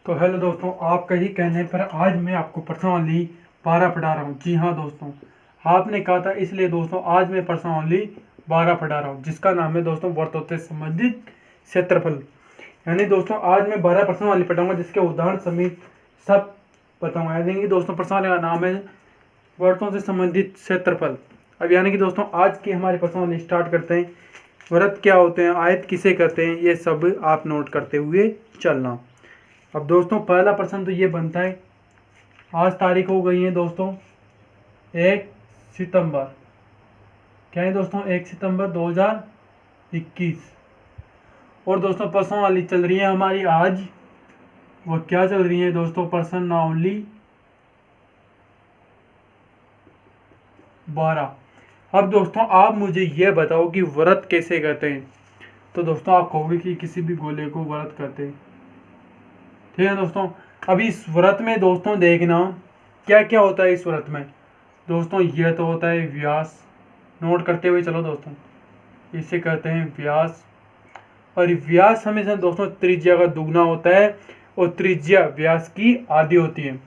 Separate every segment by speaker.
Speaker 1: तो हेलो दोस्तों, आपका ही कहने पर आज मैं आपको प्रश्नावली 12 पढ़ा रहा हूँ। जी हाँ दोस्तों, आपने कहा था, इसलिए दोस्तों आज मैं प्रश्नावली 12 पढ़ा रहा हूँ, जिसका नाम है दोस्तों वर्तों से संबंधित क्षेत्रफल। यानी दोस्तों आज मैं 12 प्रश्नावली पढ़ाऊंगा, जिसके उदाहरण समेत सब बताऊंगा। यानी कि दोस्तों प्रश्नावली का नाम है वर्तों से संबंधित क्षेत्रफल। अब यानी कि दोस्तों आज की हमारी प्रश्नावली स्टार्ट करते हैं। वृत्त क्या होते हैं, आयत किसे कहते हैं, ये सब आप नोट करते हुए चलना। अब दोस्तों पहला प्रश्न तो ये बनता है, आज तारीख हो गई है दोस्तों 1 सितंबर। क्या है दोस्तों, 1 सितंबर 2021। और दोस्तों प्रश्नावली चल रही है हमारी आज, वो क्या चल रही है दोस्तों, प्रश्नावली 12। अब दोस्तों आप मुझे ये बताओ कि व्रत कैसे कहते हैं। तो दोस्तों आप कहोगे कि किसी भी गोले को व्रत कहते हैं, ठीक है दोस्तों। अब इस व्रत में दोस्तों देखना क्या क्या होता है इस व्रत में। दोस्तों यह तो होता है व्यास, नोट करते हुए चलो दोस्तों, इसे कहते हैं व्यास। और व्यास हमेशा दोस्तों त्रिज्या का दुगना होता है, और त्रिज्या व्यास की आधी होती है।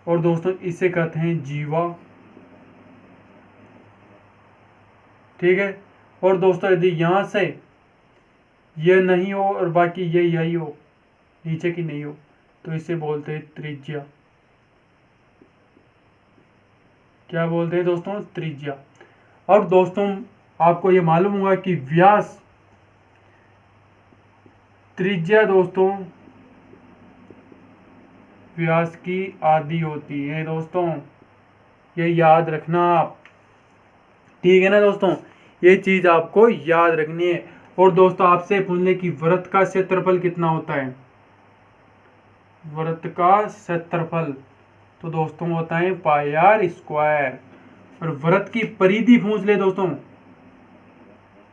Speaker 1: और दोस्तों इसे कहते हैं जीवा, ठीक है। और दोस्तों यदि यहाँ से यह नहीं हो और बाकी ये यही हो, नीचे की नहीं हो, तो इसे बोलते हैं त्रिज्या। क्या बोलते हैं दोस्तों, त्रिज्या। और दोस्तों आपको ये मालूम होगा कि व्यास त्रिज्या दोस्तों व्यास की आधी होती है दोस्तों, ये याद रखना आप, ठीक है ना दोस्तों। ये चीज आपको याद रखनी है। और दोस्तों आपसे पूछ ले कि वृत्त का क्षेत्रफल कितना होता है। वृत्त का क्षेत्रफल तो दोस्तों होता है पाई आर स्क्वायर। और वृत्त की परिधि पूछ ले दोस्तों,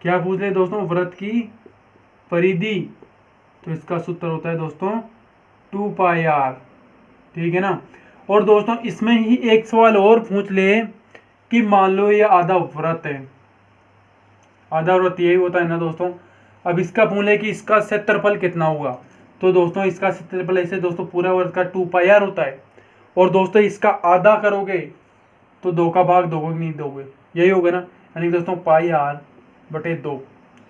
Speaker 1: क्या पूछ ले दोस्तों, वृत्त की परिधि, तो इसका सूत्र होता है दोस्तों 2 पाई आर, ठीक है ना। और दोस्तों इसमें ही एक सवाल और पूछ ले कि मान लो ये आधा वृत्त है, आधा वृत्त यही होता है ना दोस्तों। अब इसका पूछ ले कि इसका क्षेत्रफल कितना होगा। तो दोस्तों इसका क्षेत्रफल ऐसे दोस्तों पूरा वृत्त का 2 पाई आर होता है। और दोस्तों इसका आधा करोगे तो 2 का भाग दोगे नहीं दोगे, यही होगा ना। यानी दोस्तों पाई आर बटे 2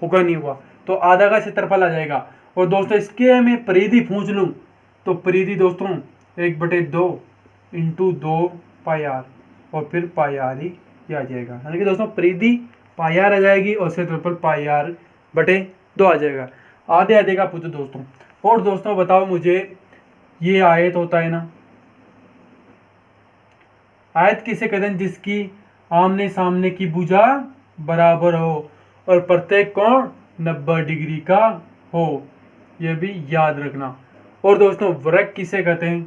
Speaker 1: होगा, नहीं हुआ तो आधा का क्षेत्रफल आ जाएगा। और दोस्तों इसके मैं परिधि पूछ लूँ तो परिधि दोस्तों 1/2 इंटू 2 पाई आर, और फिर पाई आर ही आ जाएगा। यानी कि दोस्तों परिधि पाई आर आ जाएगी और क्षेत्रफल पाई आर बटे 2 आ जाएगा। आधे आधे का पूछो दोस्तों। और दोस्तों बताओ मुझे, ये आयत होता है ना, आयत किसे कहते हैं, जिसकी आमने सामने की भुजा बराबर हो और प्रत्येक कोण 90 डिग्री का हो, यह भी याद रखना। और दोस्तों वृत्त किसे कहते हैं,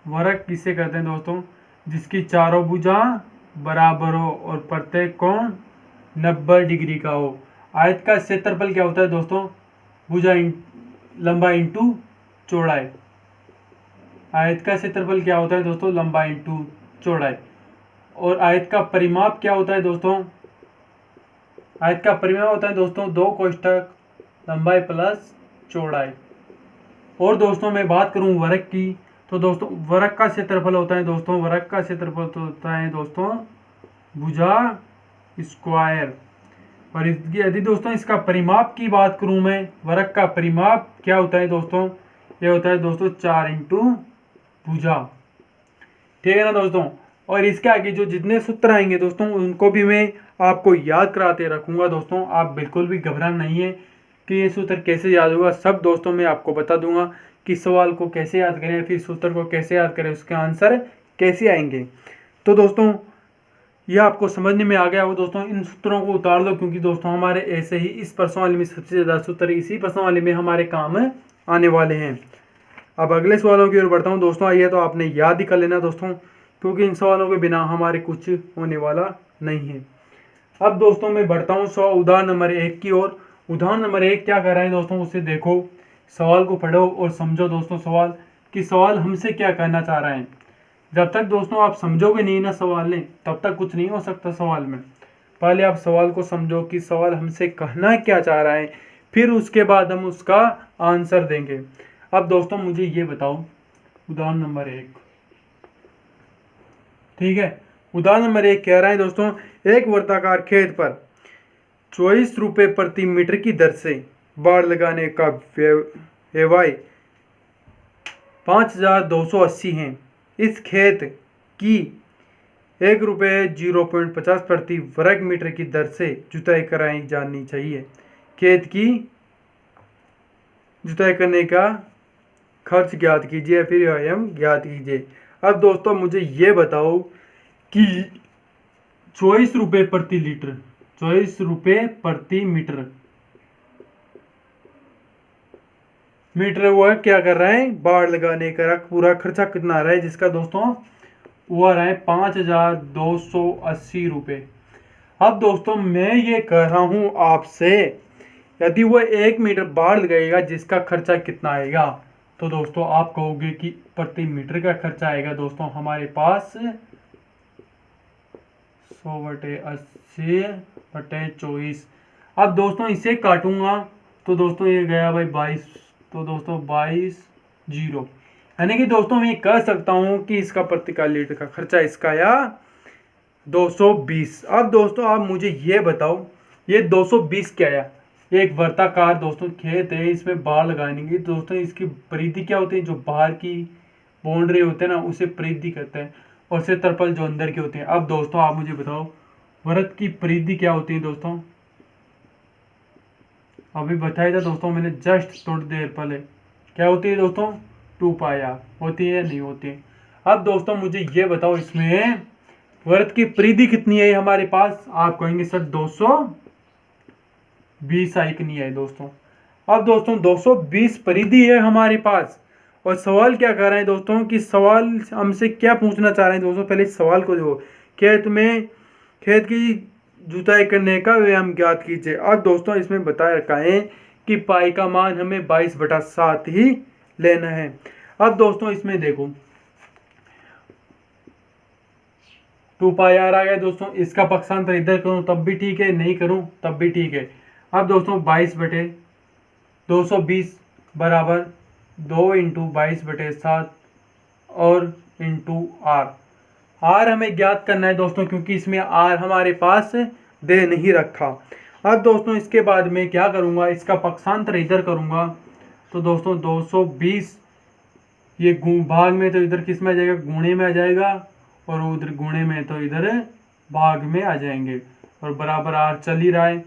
Speaker 1: वृत्त किसे कहते हैं दोस्तों, जिसकी चारों भुजा बराबर हो और प्रत्येक कोण 90 डिग्री का हो। आयत का क्षेत्रफल क्या होता है दोस्तों, भुजा लंबाई इंटू चौड़ाई। आयत का क्षेत्रफल क्या होता है दोस्तों, लंबाई इंटू चौड़ाई। और आयत का परिमाप क्या होता है दोस्तों, आयत का परिमाप होता है दोस्तों 2 कोष्ठक लंबाई प्लस चौड़ाई। और दोस्तों मैं बात करूं वृत्त की, तो दोस्तों वृत्त का क्षेत्रफल होता है दोस्तों, वृत्त का क्षेत्रफल तो होता है दोस्तों भुजा स्क्वायर। और यदि दोस्तों इसका परिमाप की बात करूं मैं, वृत्त का परिमाप क्या होता है दोस्तों, ये होता है दोस्तों 4 इंटू भुजा, ठीक है ना दोस्तों। और इसके आगे जो जितने सूत्र आएंगे दोस्तों उनको भी मैं आपको याद कराते रखूंगा दोस्तों। आप बिल्कुल भी घबराना नहीं है कि ये सूत्र कैसे याद होगा, सब दोस्तों मैं आपको बता दूंगा कि सवाल को कैसे याद करें, फिर सूत्र को कैसे याद करें, उसके आंसर कैसे आएंगे। तो दोस्तों ये आपको समझने में आ गया हो दोस्तों। इन सूत्रों को उतार लो, क्योंकि दोस्तों हमारे ऐसे ही इस प्रश्नावली में सबसे ज़्यादा सूत्र इसी प्रश्नावली में हमारे काम आने वाले हैं। अब अगले सवालों की ओर बढ़ता हूँ दोस्तों। आइए तो आपने याद ही कर लेना दोस्तों, क्योंकि इन सवालों के बिना हमारे कुछ होने वाला नहीं है। अब दोस्तों मैं बढ़ता हूँ उदाहरण नंबर 1 की ओर। उदाहरण नंबर 1 क्या कर रहा है दोस्तों, उसे देखो, सवाल को पढ़ो और समझो दोस्तों सवाल, कि सवाल हमसे क्या कहना चाह रहा है। जब तक दोस्तों आप समझोगे नहीं ना सवाल ने, तब तक कुछ नहीं हो सकता सवाल में। पहले आप सवाल को समझो कि सवाल हमसे कहना क्या चाह रहा है, फिर उसके बाद हम उसका आंसर देंगे। अब दोस्तों मुझे ये बताओ, उदाहरण नंबर 1, ठीक है। उदाहरण नंबर 1 कह रहा है दोस्तों, एक वर्ताकार खेत पर 24 रुपये प्रति मीटर की दर से बाड़ लगाने का व्यय 5280 है। इस खेत की 1 रुपये 0.50 प्रति वर्ग मीटर की दर से जुताई कराई जानी चाहिए। खेत की जुताई करने का खर्च ज्ञात कीजिए, फिर आयाम ज्ञात कीजिए। अब दोस्तों मुझे ये बताओ कि 24 रुपये प्रति लीटर, 24 रुपये प्रति मीटर वो क्या कर रहा है, बाड़ लगाने का पूरा खर्चा कितना आ रहा है, जिसका दोस्तों वो आ रहा है 5280 रुपये। अब दोस्तों मैं ये कह रहा हूँ आपसे, यदि वो 1 मीटर बाड़ लगाएगा जिसका खर्चा कितना आएगा, तो दोस्तों आप कहोगे कि प्रति मीटर का खर्चा आएगा दोस्तों हमारे पास 100/80/24। अब दोस्तों इसे काटूंगा तो दोस्तों ये गया भाई 22, तो दोस्तों 22 जीरो, यानी कि दोस्तों मैं कह सकता हूं कि इसका प्रति लीटर का खर्चा इसका आया 220। अब दोस्तों आप मुझे ये बताओ, ये 220 क्या आया। एक वर्ताकार दोस्तों खेत है, इसमें बाड़ लगाने की दोस्तों इसकी परिधि क्या होती है, जो बाहर की बाउंड्री होते हैं ना उसे परिधि कहते हैं, और क्षेत्रफल जो अंदर के होते हैं। अब दोस्तों आप मुझे बताओ वृत्त की परिधि क्या होती है दोस्तों, अभी बताया था दोस्तों मैंने जस्ट थोड़ी देर पहले, क्या होती है दोस्तों 2πr होती है, नहीं होती है। अब दोस्तों मुझे ये बताओ इसमें वृत्त की परिधि कितनी है हमारे पास, आप कहेंगे सर 220 आई कितनी है दोस्तों। अब दोस्तों 220 परिधि है हमारे पास, और सवाल क्या कर रहे हैं दोस्तों कि सवाल हमसे क्या पूछना चाह रहे हैं दोस्तों, पहले सवाल को देखो, खेत की जुताई करने का व्यायाम ज्ञात कीजिए। अब दोस्तों इसमें बताया रखा है कि पाई का मान हमें 22/7 ही लेना है। अब दोस्तों इसमें देखो 2πr आ गया दोस्तों, इसका पक्षांतर इधर करूं तब भी ठीक है, नहीं करूं तब भी ठीक है। अब दोस्तों 22/220 बराबर 2 × 22/7 और इंटू आर हमें ज्ञात करना है दोस्तों, क्योंकि इसमें आर हमारे पास दे नहीं रखा। अब दोस्तों इसके बाद में क्या करूंगा, इसका पक्षांतर इधर करूंगा, तो दोस्तों 220 ये भाग में तो इधर किस में आ जाएगा, गुणे में आ जाएगा, और उधर गुणे में तो इधर भाग में आ जाएंगे, और बराबर आर चल ही रहा है।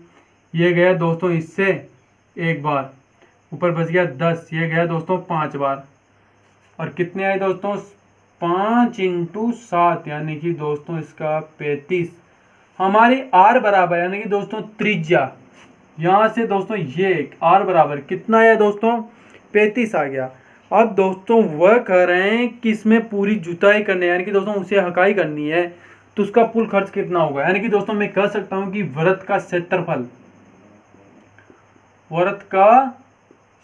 Speaker 1: ये गया दोस्तों इससे एक बार, ऊपर बच गया 10, ये गया दोस्तों 5 बार, और कितने आए दोस्तों 5 × 7, यानी कि दोस्तों इसका 35। हमारी आर बराबर यानी कि दोस्तों त्रिज्या, यहाँ से दोस्तों ये आर बराबर कितना आया दोस्तों 35 आ गया। अब दोस्तों वह कह रहे हैं कि इसमें पूरी जुताई करने यानी कि दोस्तों उसे हकाई करनी है, तो उसका कुल खर्च कितना होगा, यानी कि दोस्तों मैं कह सकता हूं कि वृत्त का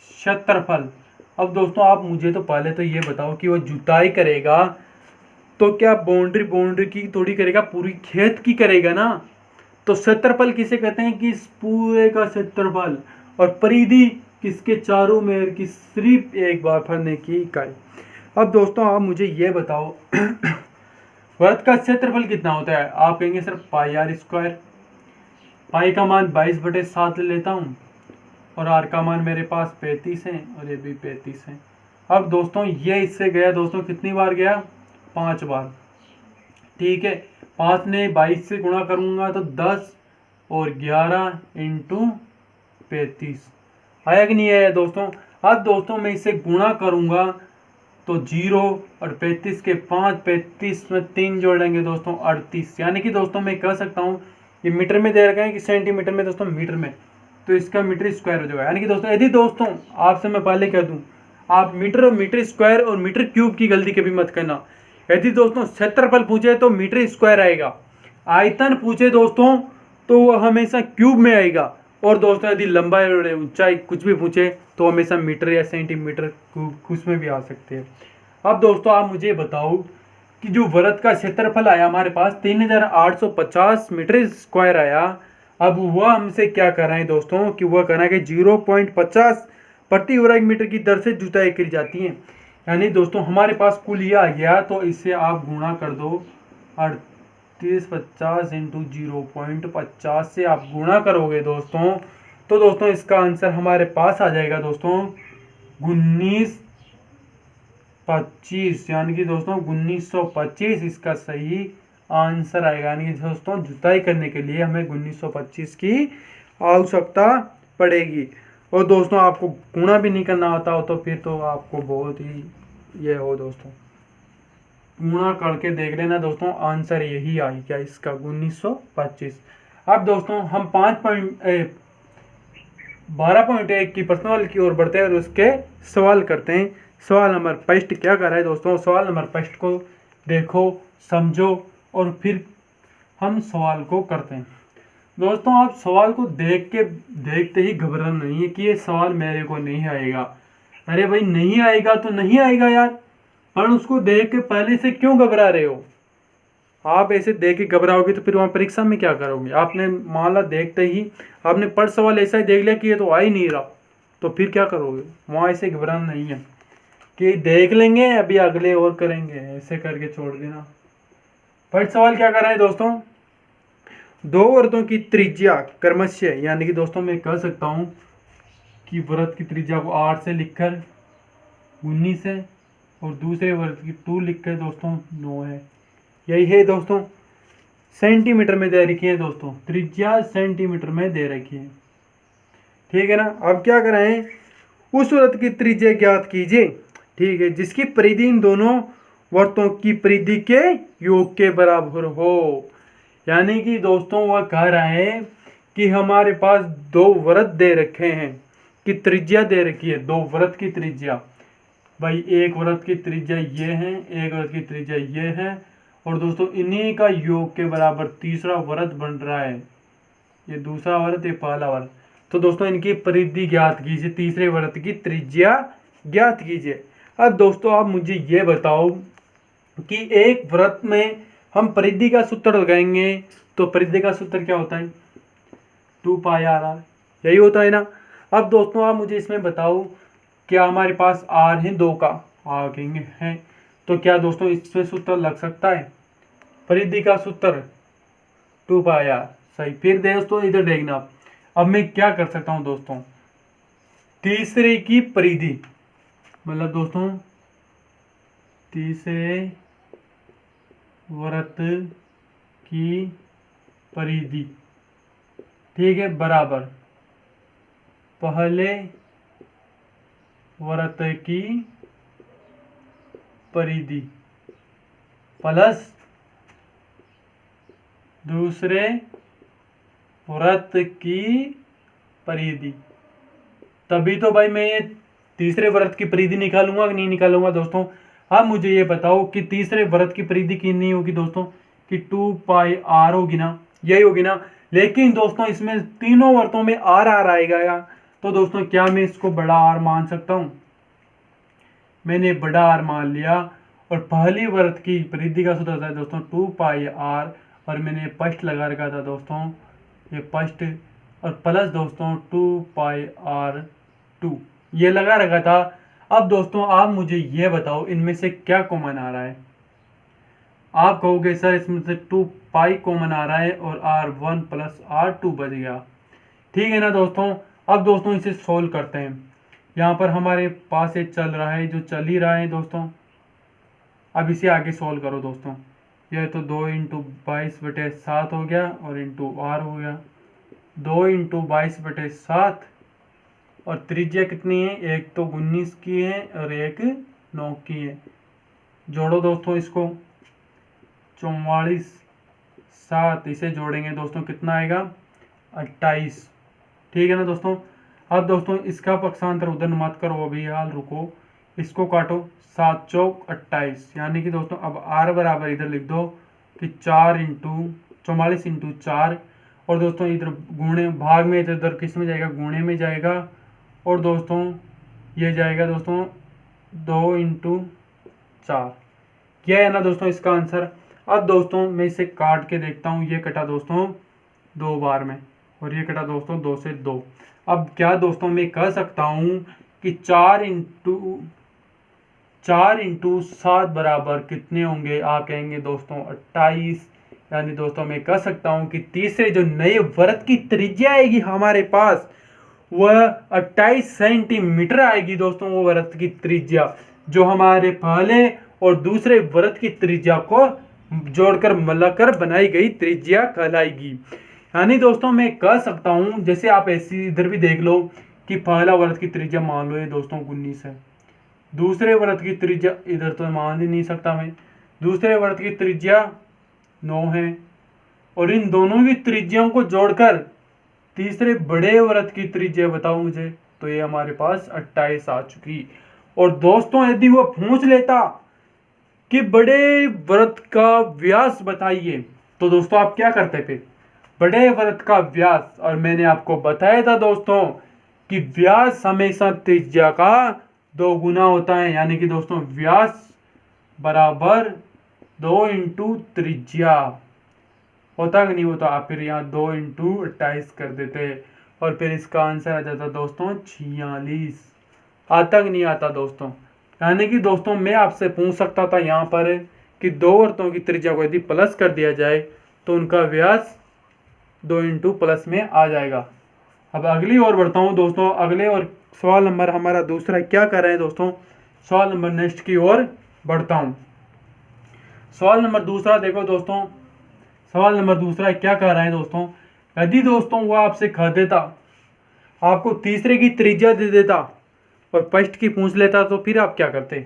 Speaker 1: क्षेत्रफल। अब दोस्तों आप मुझे तो पहले तो ये बताओ कि वो जुताई करेगा तो क्या बाउंड्री की थोड़ी करेगा, पूरी खेत की करेगा ना, तो क्षेत्रफल किसे कहते हैं कि इस पूरे का क्षेत्रफल, और परिधि किसके चारों में की सिर्फ एक बार भरने की इकाई। अब दोस्तों आप मुझे ये बताओ वृत्त का क्षेत्रफल कितना होता है, आप कहेंगे सर πr², पाई का मान 22/7 ले लेता हूँ, और आर का मान मेरे पास 35 है, और ये भी 35 है। अब दोस्तों ये इससे गया दोस्तों कितनी बार गया 5 बार, ठीक है। 5 ने 22 से गुणा करूंगा तो 10 और 11 × 35 आया कि नहीं आया दोस्तों। अब दोस्तों मैं इसे गुणा करूंगा तो 0 और 35 के 5, 35 में 3 जोड़ेंगे दोस्तों 38, यानी कि दोस्तों मैं कह सकता हूँ ये मीटर में दे रखा है कि सेंटीमीटर में दोस्तों मीटर में, तो इसका मीटर स्क्वायर हो जाएगा। यानी कि दोस्तों यदि दोस्तों आपसे मैं पहले कह दूं, आप मीटर स्क्वायर और मीटर क्यूब की गलती कभी मत करना। यदि दोस्तों क्षेत्रफल पूछे तो मीटर स्क्वायर आएगा, आयतन पूछे दोस्तों तो वो हमेशा क्यूब में आएगा, और दोस्तों यदि लंबाई और ऊंचाई कुछ भी पूछे तो हमेशा मीटर या सेंटीमीटर कुछ में भी आ सकते हैं। अब दोस्तों आप मुझे बताओ कि जो वृत्त का क्षेत्रफल आया हमारे पास 3850 मीटर स्क्वायर आया। अब वह हमसे क्या कर रहे हैं दोस्तों कि वह कहना है कि 0.50 प्रति वर्ग मीटर की दर से जुताई की जाती है। यानी दोस्तों हमारे पास कुल ये आ गया, तो इससे आप गुणा कर दो 3850 इंटू 0.50 से आप गुणा करोगे दोस्तों, तो दोस्तों इसका आंसर हमारे पास आ जाएगा दोस्तों 1925, यानी कि दोस्तों 1925 इसका सही आंसर आएगा। यानी कि दोस्तों जुताई करने के लिए हमें 1925 की आवश्यकता पड़ेगी। और दोस्तों आपको गुणा भी नहीं करना आता हो तो फिर तो आपको बहुत ही ये हो दोस्तों, गुणा करके देख लेना दोस्तों, आंसर यही आ गया इसका 1925। अब दोस्तों हम 12.1 की प्रश्नावली की ओर बढ़ते हैं और उसके सवाल करते हैं। सवाल नंबर फर्स्ट क्या कर रहा है दोस्तों, सवाल नंबर फर्स्ट को देखो, समझो और फिर हम सवाल को करते हैं। दोस्तों आप सवाल को देखते ही घबराना नहीं है कि ये सवाल मेरे को नहीं आएगा। अरे भाई नहीं आएगा तो नहीं आएगा यार, पर उसको देख के पहले से क्यों घबरा रहे हो? आप ऐसे देख के घबराओगे तो फिर वहाँ परीक्षा में क्या करोगे? आपने मान ला देखते ही आपने पर सवाल ऐसा ही देख लिया कि ये तो आ ही नहीं रहा, तो फिर क्या करोगे? वहाँ ऐसे घबराना नहीं है कि देख लेंगे अभी अगले और करेंगे, ऐसे करके छोड़ देना। फर्स्ट सवाल क्या कर रहा है दोस्तों, दो वृत्तों की त्रिज्या क्रमशः, यानी कि दोस्तों मैं कह सकता हूँ कि वृत्त की त्रिज्या को 8 से लिखकर 19 है और दूसरे वृत्त की 2 लिखकर दोस्तों 9 है। यही है दोस्तों, सेंटीमीटर में दे रखी है दोस्तों, त्रिज्या सेंटीमीटर में दे रखी है, ठीक है ना। अब क्या करें, उस वृत्त की त्रिज्या ज्ञात कीजिए, ठीक है, जिसकी परिधि इन दोनों वृत्तों की परिधि के योग के बराबर हो। यानी कि दोस्तों वह कह रहे हैं कि हमारे पास दो वृत्त दे रखे हैं कि त्रिज्या दे रखी है, दो वृत्त की त्रिज्या, भाई एक वृत्त की त्रिज्या ये है, एक वृत्त की त्रिज्या ये है, और दोस्तों इन्हीं का योग के बराबर तीसरा वृत्त बन रहा है, ये दूसरा वृत्त, ये पहला वृत्त। तो दोस्तों इनकी परिधि ज्ञात कीजिए, तीसरे वृत्त की त्रिज्या ज्ञात कीजिए। अब दोस्तों आप मुझे ये बताओ कि एक वृत्त में हम परिधि का सूत्र लगाएंगे, तो परिधि का सूत्र क्या होता है, 2πr, यही होता है ना। अब दोस्तों आप मुझे इसमें बताओ, क्या हमारे पास r है 2 का, आगे है, तो क्या दोस्तों इसमें सूत्र लग सकता है, परिधि का सूत्र 2πr, सही। फिर दोस्तों इधर देखना, अब मैं क्या कर सकता हूँ दोस्तों, तीसरे की परिधि, मतलब दोस्तों तीसरे वृत्त की परिधि, ठीक है, बराबर पहले वृत्त की परिधि प्लस दूसरे वृत्त की परिधि। तभी तो भाई मैं ये तीसरे वृत्त की परिधि निकालूंगा कि नहीं निकालूंगा दोस्तों। अब मुझे ये बताओ कि तीसरे वृत्त की परिधि कितनी होगी दोस्तों, कि 2πr होगी ना, यही होगी ना। लेकिन दोस्तों इसमें तीनों वृत्तों में r आएगा या, तो दोस्तों क्या मैं इसको बड़ा r मान सकता हूँ? मैंने बड़ा r मान लिया, और पहली वृत्त की परिधि का सूत्र था दोस्तों 2πr, और मैंने फर्स्ट लगा रखा था दोस्तों, ये फर्स्ट, और प्लस दोस्तों 2πr2 ये लगा रखा था। अब दोस्तों आप मुझे ये बताओ इनमें से क्या कॉमन आ रहा है। आप कहोगे सर इसमें से 2π कॉमन आ रहा है और r1 प्लस r2 बच गया, ठीक है ना दोस्तों। अब दोस्तों इसे सोल्व करते हैं। यहाँ पर हमारे पास ये चल रहा है, जो चल ही रहा है दोस्तों। अब इसे आगे सोल्व करो दोस्तों, यह तो 2 × 22/7 हो गया और इंटू r हो गया, 2 × 22/7, और त्रिज्या कितनी है, एक तो 19 की है और एक 9 की है। जोड़ो दोस्तों इसको, 44/7, इसे जोड़ेंगे दोस्तों कितना आएगा, 28, ठीक है ना दोस्तों। अब दोस्तों इसका पक्षांतर उधर मत करो अभी, हाल रुको, इसको काटो, 7 चौक 28, यानी कि दोस्तों अब r बराबर इधर लिख दो कि 44 × 4, और दोस्तों इधर गुणे भाग में, इधर किस में जाएगा, गुणे में जाएगा, और दोस्तों ये जाएगा दोस्तों 2 × 4, यह है ना दोस्तों इसका आंसर। अब दोस्तों मैं इसे काट के देखता हूँ, ये कटा दोस्तों 2 बार में, और ये कटा दोस्तों 2 से 2। अब क्या दोस्तों मैं कह सकता हूँ कि 4 इंटू 7 बराबर कितने होंगे। आप कहेंगे दोस्तों 28। यानी दोस्तों मैं कह सकता हूं कि तीसरे जो नए वृत्त की त्रिज्या आएगी हमारे पास वह 28 सेंटीमीटर आएगी दोस्तों। वो वृत्त की त्रिज्या जो हमारे पहले और दूसरे वृत्त की त्रिज्या को जोड़कर मिलाकर बनाई गई त्रिज्या कहलाएगी। यानी दोस्तों मैं कह सकता हूं, जैसे आप ऐसी इधर भी देख लो कि पहला वृत्त की त्रिज्या मान लो ये दोस्तों 19 है, दूसरे वृत्त की त्रिज्या इधर तो मान ही नहीं सकता मैं, दूसरे वृत्त की त्रिज्या 9 है, और इन दोनों की त्रिज्याओं को जोड़कर तीसरे बड़े वृत्त की त्रिज्या बताओ मुझे, तो ये हमारे पास 28 आ चुकी। और दोस्तों यदि वो पूछ लेता कि बड़े वृत्त का व्यास बताइए, तो दोस्तों आप क्या करते फिर, बड़े वृत्त का व्यास, और मैंने आपको बताया था दोस्तों कि व्यास हमेशा त्रिज्या का 2 गुना होता है। यानी कि दोस्तों व्यास बराबर 2 इंटू त्रिज्या होता कि नहीं होता। आप फिर यहाँ 2 इंटू 28 कर देते और फिर इसका आंसर आ जाता दोस्तों 46। आता कि नहीं आता दोस्तों। यानी कि दोस्तों मैं आपसे पूछ सकता था यहाँ पर कि 2 वृत्तों की त्रिज्या को यदि प्लस कर दिया जाए तो उनका व्यास 2 इंटू प्लस में आ जाएगा। अब अगली ओर बढ़ता हूँ दोस्तों। अगले और सवाल नंबर हमारा दूसरा क्या कर रहे हैं दोस्तों, सवाल नंबर नेक्स्ट की ओर बढ़ता हूँ। सवाल नंबर दूसरा देखो दोस्तों, सवाल नंबर दूसरा क्या कह रहा है दोस्तों, यदि दोस्तों वो आपसे कह देता, आपको तीसरे की त्रिज्या दे देता और फर्स्ट की पूछ लेता, तो फिर आप क्या करते।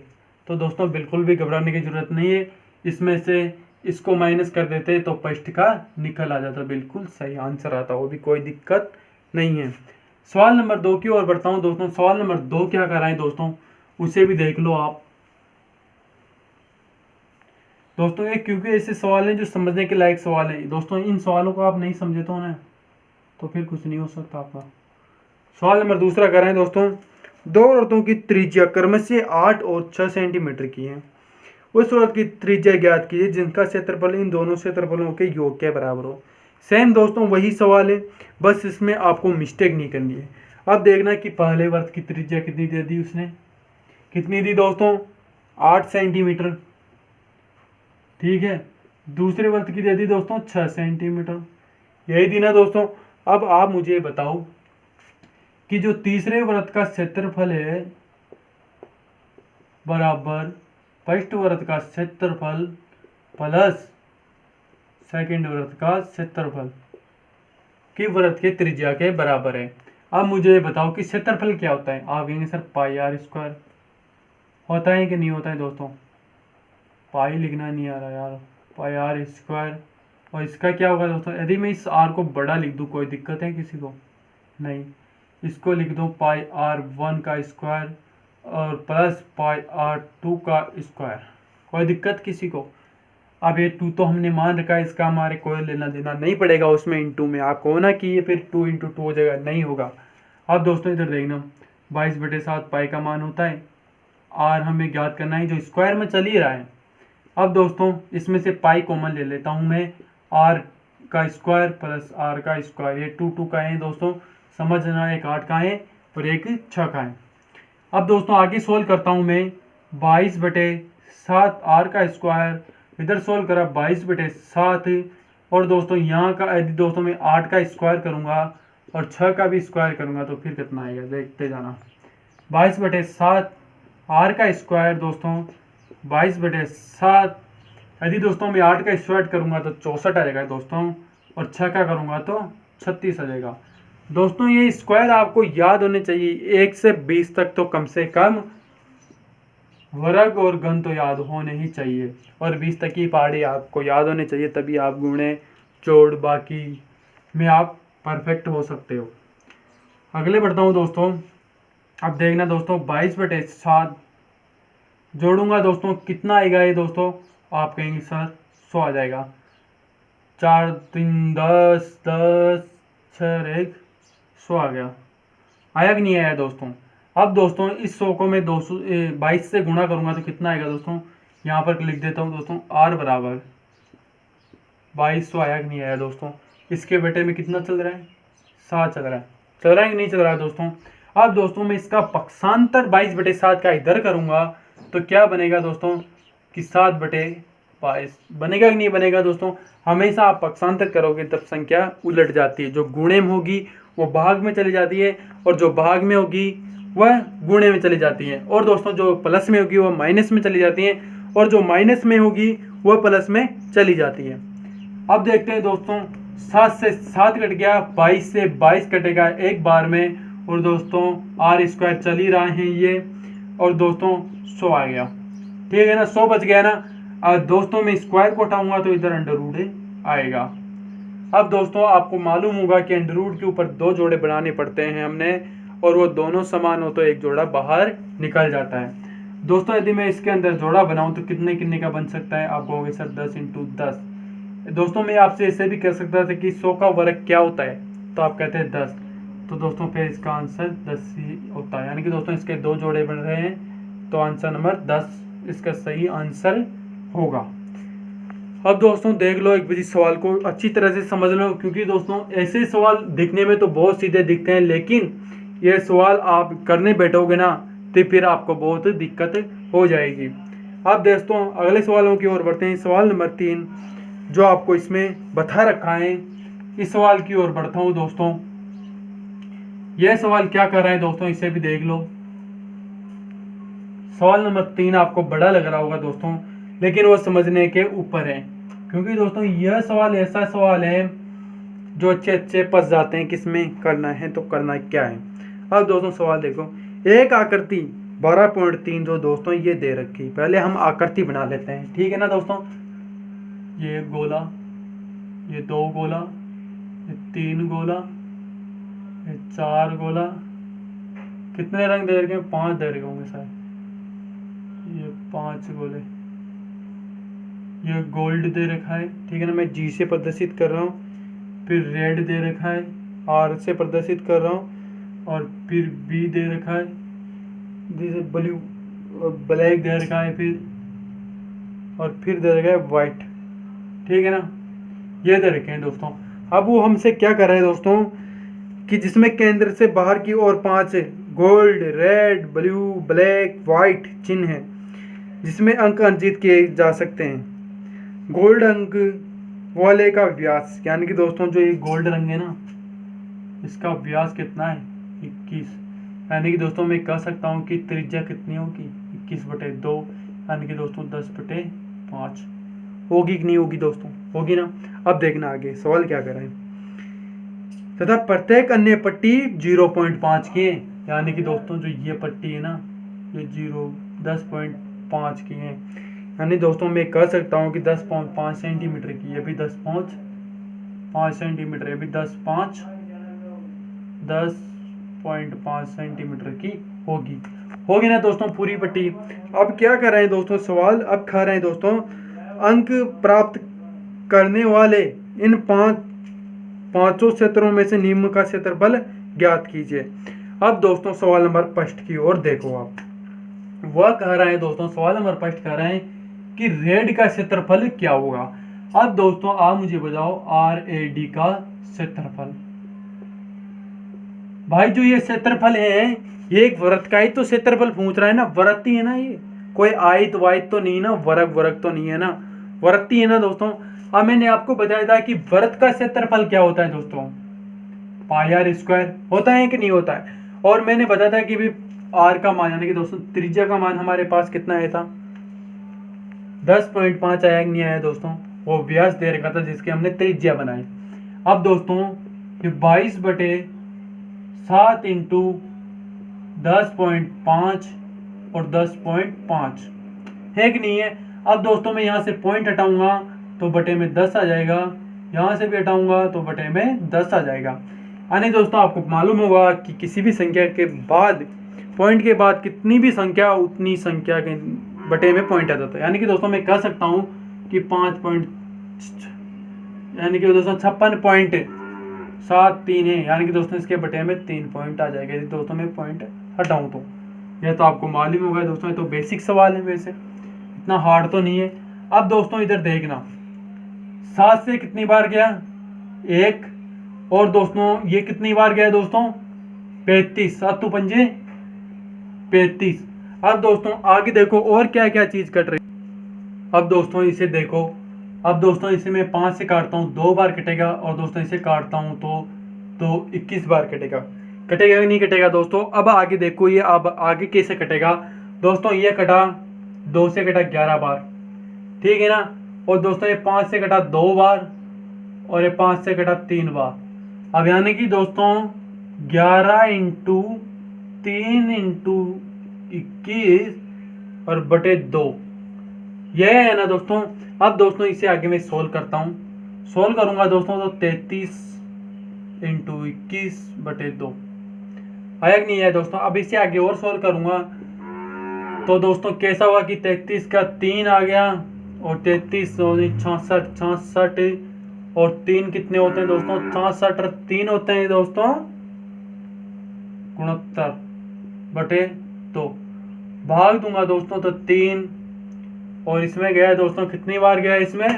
Speaker 1: तो दोस्तों बिल्कुल भी घबराने की जरूरत नहीं है, इसमें से इसको माइनस कर देते तो फर्स्ट का निकल आ जाता, बिल्कुल सही आंसर आता, वो भी कोई दिक्कत नहीं है। सवाल नंबर 2 की ओर बढ़ता हूँ दोस्तों। सवाल नंबर 2 क्या कर रहा है दोस्तों, उसे भी देख लो आप दोस्तों। ये क्योंकि ऐसे सवाल हैं जो समझने के लायक सवाल हैं दोस्तों, इन सवालों को आप नहीं समझे तो ना तो फिर कुछ नहीं हो सकता आपका। सवाल नंबर दूसरा कर रहे हैं दोस्तों, 2 वृत्तों की त्रिज्या क्रमशः 8 और 6 सेंटीमीटर की है। उस वृत्त की त्रिज्या ज्ञात कीजिए जिनका क्षेत्रफल इन दोनों क्षेत्रफलों के योग के बराबर हो। सेम दोस्तों वही सवाल है, बस इसमें आपको मिस्टेक नहीं करनी है। अब देखना कि पहले वृत्त की त्रिज्या कितनी दे दी उसने, कितनी दी दोस्तों 8 सेंटीमीटर, ठीक है। दूसरे वृत्त की दे दी दोस्तों 6 सेंटीमीटर, यही दी ना दोस्तों। अब आप मुझे बताओ कि जो तीसरे वृत्त का क्षेत्रफल है बराबर फर्स्ट वृत्त का क्षेत्रफल प्लस सेकंड वृत्त का क्षेत्रफल की वृत्त के त्रिज्या के बराबर है। अब मुझे बताओ कि क्षेत्रफल क्या होता है। आप कहेंगे सर पाई आर स्क्वायर होता है कि नहीं होता है दोस्तों, पाई लिखना नहीं आ रहा यार, पाई आर स्क्वायर। और इसका क्या होगा दोस्तों, यदि मैं इस आर को बड़ा लिख दूँ कोई दिक्कत है किसी को, नहीं, इसको लिख दो पाई आर 1 का स्क्वायर और प्लस पाई आर 2 का स्क्वायर, कोई दिक्कत किसी को। अब ये 2 तो हमने मान रखा है, इसका हमारे कोई लेना देना नहीं पड़ेगा उसमें इंटू में, आपको होना कि ये फिर 2 इंटू 2 हो जाएगा, नहीं होगा। अब दोस्तों इधर देखना 22/7 पाई का मान होता है, आर हमें ज्ञात करना है जो स्क्वायर में चल ही रहा है। अब दोस्तों इसमें से पाई कॉमन ले लेता हूँ मैं, आर का स्क्वायर प्लस आर का स्क्वायर, ये 2 का है दोस्तों, समझना, एक 8 का है और एक 6 का है। अब दोस्तों आगे सोल्व करता हूँ मैं, 22/7 आर का स्क्वायर, इधर सोल्व करा 22/7, और दोस्तों यहाँ का यदि दोस्तों मैं 8 का स्क्वायर करूँगा और 6 का भी स्क्वायर करूँगा तो फिर कितना आएगा देखते जाना। 22/7 आर का स्क्वायर दोस्तों 22/7, यदि दोस्तों मैं 8 का स्क्वायर करूँगा तो 64 आ जाएगा दोस्तों, और 6 का करूँगा तो 36 आ जाएगा। दोस्तों ये स्क्वायर आपको याद होने चाहिए, 1 से 20 तक तो कम से कम वर्ग और घन तो याद होने ही चाहिए, और 20 तक की पहाड़ी आपको याद होने चाहिए, तभी आप गुणे जोड़ बाकी में आप परफेक्ट हो सकते हो। अगले बढ़ता हूँ दोस्तों। अब देखना दोस्तों 22/7 जोड़ूंगा दोस्तों कितना आएगा ये दोस्तों, आप कहेंगे सर 100 आ जाएगा, 4 3 10 10 6 1 100 आ गया, आया कि नहीं आया दोस्तों। अब दोस्तों इस 100 को मैं 22 से गुणा करूंगा तो कितना आएगा दोस्तों, यहाँ पर लिख देता हूँ दोस्तों आर बराबर 2200, आया कि नहीं आया दोस्तों। इसके बेटे में कितना चल रहा है, 7 चल रहा है, कि नहीं चल रहा है दोस्तों। अब दोस्तों मैं इसका पक्षांतर 22/7 का इधर करूंगा तो क्या बनेगा दोस्तों कि 7/22 बनेगा कि नहीं बनेगा दोस्तों। हमेशा आप पक्षांतर करोगे तब संख्या उलट जाती है, जो गुणे में होगी वो भाग में चली जाती है और जो भाग में होगी वह गुणे में चली जाती है, और दोस्तों जो प्लस में होगी वह माइनस में चली जाती है, और जो माइनस में होगी वह प्लस में चली जाती है। अब देखते हैं दोस्तों 7 से 7 कट गया, 22 से 22 कटेगा एक बार में, और दोस्तों r² चल ही रहे हैं ये, और दोस्तों 100 आ गया, ठीक है ना, 100 बच गया ना। दोस्तों मैं स्क्वायर को उठाऊंगा तो इधर अंडर आएगा। अब दोस्तों आपको मालूम होगा कि अंडर के ऊपर 2 जोड़े बनाने पड़ते हैं हमने, और वो दोनों समान हो तो एक जोड़ा बाहर निकल जाता है। दोस्तों यदि मैं इसके अंदर जोड़ा बनाऊं तो कितने कितने का बन सकता है, आप कहोगे सर 10 × 10। दोस्तों मैं आपसे ऐसे भी कह सकता था कि 100 का वर्ग क्या होता है, तो आप कहते हैं 10, तो दोस्तों फिर इसका आंसर 10 ही होता है, यानी कि दोस्तों इसके 2 जोड़े बन रहे हैं, तो आंसर नंबर 10 इसका सही आंसर होगा। अब दोस्तों देख लो एक बार इस सवाल को अच्छी तरह से समझ लो, क्योंकि दोस्तों ऐसे सवाल दिखने में तो बहुत सीधे दिखते हैं, लेकिन ये सवाल आप करने बैठोगे ना तो फिर आपको बहुत दिक्कत हो जाएगी। अब दोस्तों अगले सवालों की ओर बढ़ते हैं। सवाल नंबर 3 जो आपको इसमें बता रखा है, इस सवाल की ओर बढ़ता हूँ दोस्तों। यह सवाल क्या कर रहा है दोस्तों, इसे भी देख लो। सवाल नंबर 3 आपको बड़ा लग रहा होगा दोस्तों, लेकिन वो समझने के ऊपर है, क्योंकि दोस्तों यह सवाल ऐसा सवाल है जो अच्छे फंस जाते हैं किसमें करना है तो करना क्या है। अब दोस्तों सवाल देखो, एक आकृति 12.3 जो दोस्तों ये दे रखी, पहले हम आकृति बना लेते हैं, ठीक है ना दोस्तों। ये गोला, ये 2 गोला, ये 3 गोला, ये 4 गोला, कितने रंग दे रखे हैं, 5 दे रखे होंगे शायद, ये 5 गोले, ये गोल्ड दे रखा है, ठीक है ना, मैं G से प्रदर्शित कर रहा हूँ, फिर रेड दे रखा है, R से प्रदर्शित कर रहा हूँ, और फिर B दे रखा है, जैसे ब्लू ब्लैक दे रखा है, फिर दे रखा है वाइट, ठीक है ना, ये दे रखे हैं दोस्तों। अब वो हमसे क्या कर रहा है दोस्तों कि जिसमें केंद्र से बाहर की ओर 5 gold, red, blue, black, white चिन्ह है, जिसमें अंक अंकित किए जा सकते हैं। गोल्ड अंक वाले का व्यास, यानी कि दोस्तों जो ये गोल्ड रंग है ना, इसका व्यास कितना है 21, यानी कि दोस्तों मैं कह सकता हूँ कि त्रिज्या कितनी होगी 21/2, यानी कि दोस्तों 10/5 होगी कि नहीं होगी दोस्तों, होगी ना। अब देखना आगे सवाल क्या कर रहे हैं, तथा प्रत्येक अन्य पट्टी 0.5 की है, यानी कि दोस्तों जो ये पट्टी है ना ये 10.5 की है, यानी दोस्तों मैं कह सकता हूँ कि 10.5 सेंटीमीटर की, ये भी 10.5 सेंटीमीटर, ये भी 10.5 सेंटीमीटर की होगी ना दोस्तों पूरी पट्टी। अब क्या कर रहे हैं दोस्तों सवाल, अब कह रहे हैं दोस्तों अंक प्राप्त करने वाले इन पांचों क्षेत्रों में से निम्न का क्षेत्रफल ज्ञात कीजिए। अब दोस्तों सवाल नंबर 5 की ओर देखो आप, वह कह रहे हैं दोस्तों सवाल नंबर 5 कह रहे हैं कि रेड का क्षेत्रफल क्या होगा। अब दोस्तों आप मुझे बताओ RAD का क्षेत्रफल। भाई जो ये क्षेत्रफल है ये एक वृत्त का ही तो क्षेत्रफल पूछ रहा है ना, वृत्त ही है ना, ये कोई आयत वायत तो नहीं ना, वर्ग तो नहीं है ना, वृत्त ही है ना दोस्तों। अब मैंने आपको बताया था कि वृत्त का क्षेत्रफल क्या होता है दोस्तों, πr² होता है कि नहीं होता है। और मैंने बताया था कि भी r का मान यानी कि दोस्तों त्रिज्या का मान हमारे पास कितना आया था 10.5 आया नहीं आया दोस्तों, वो व्यास दे रखा था जिसके हमने त्रिज्या बनाई। अब दोस्तों ये 22/7 × 10.5 और 10.5 है कि नहीं है। अब दोस्तों मैं यहाँ से पॉइंट हटाऊंगा तो बटे में 10 आ जाएगा, यहाँ से भी हटाऊंगा तो बटे में 10 आ जाएगा। यानी दोस्तों आपको मालूम होगा कि किसी भी संख्या के बाद पॉइंट के बाद कितनी भी संख्या उतनी संख्या के बटे में पॉइंट आ जाता है। यानी कि दोस्तों मैं कह सकता हूँ कि 5 पॉइंट यानी कि दोस्तों 56.73 है, यानी कि दोस्तों इसके बटे में 3 पॉइंट आ जाएगा यदि दोस्तों मैं पॉइंट हटाऊं तो। यह तो आपको मालूम होगा दोस्तों, ये तो बेसिक सवाल है, वैसे इतना हार्ड तो नहीं है। अब दोस्तों इधर देखना 7 से कितनी बार गया 1, और दोस्तों ये कितनी बार गया दोस्तों 35, 7 पंजे 35। अब दोस्तों आगे देखो और क्या क्या चीज कट रही। अब दोस्तों इसे देखो, अब दोस्तों इसे मैं 5 से काटता हूँ 2 बार कटेगा, और दोस्तों इसे काटता हूँ तो 21 बार कटेगा। कटेगा कि नहीं कटेगा दोस्तों? अब आगे देखो ये अब आगे कैसे कटेगा दोस्तों। ये कटा 2 से कटा 11 बार, ठीक है ना। और दोस्तों ये 5 से कटा 2 बार, और ये 5 से कटा 3 बार। अब यानी कि दोस्तों 11 इंटू 3 इंटू 21 और बटे 2, यह है ना दोस्तों। अब दोस्तों इसे आगे मैं सोल्व करता हूँ। सोल्व करूंगा दोस्तों तो 33 इंटू 21 बटे 2 आया कि नहीं है दोस्तों। अब इसे आगे और सोल्व करूंगा तो दोस्तों कैसा हुआ कि 33 का 3 आ गया, और 33 66 66, और 3 कितने होते हैं दोस्तों? 66 और 3 होते हैं दोस्तों 69 बटे 2। भाग दूंगा दोस्तों तो 3, और इसमें गया दोस्तों कितनी बार गया? इसमें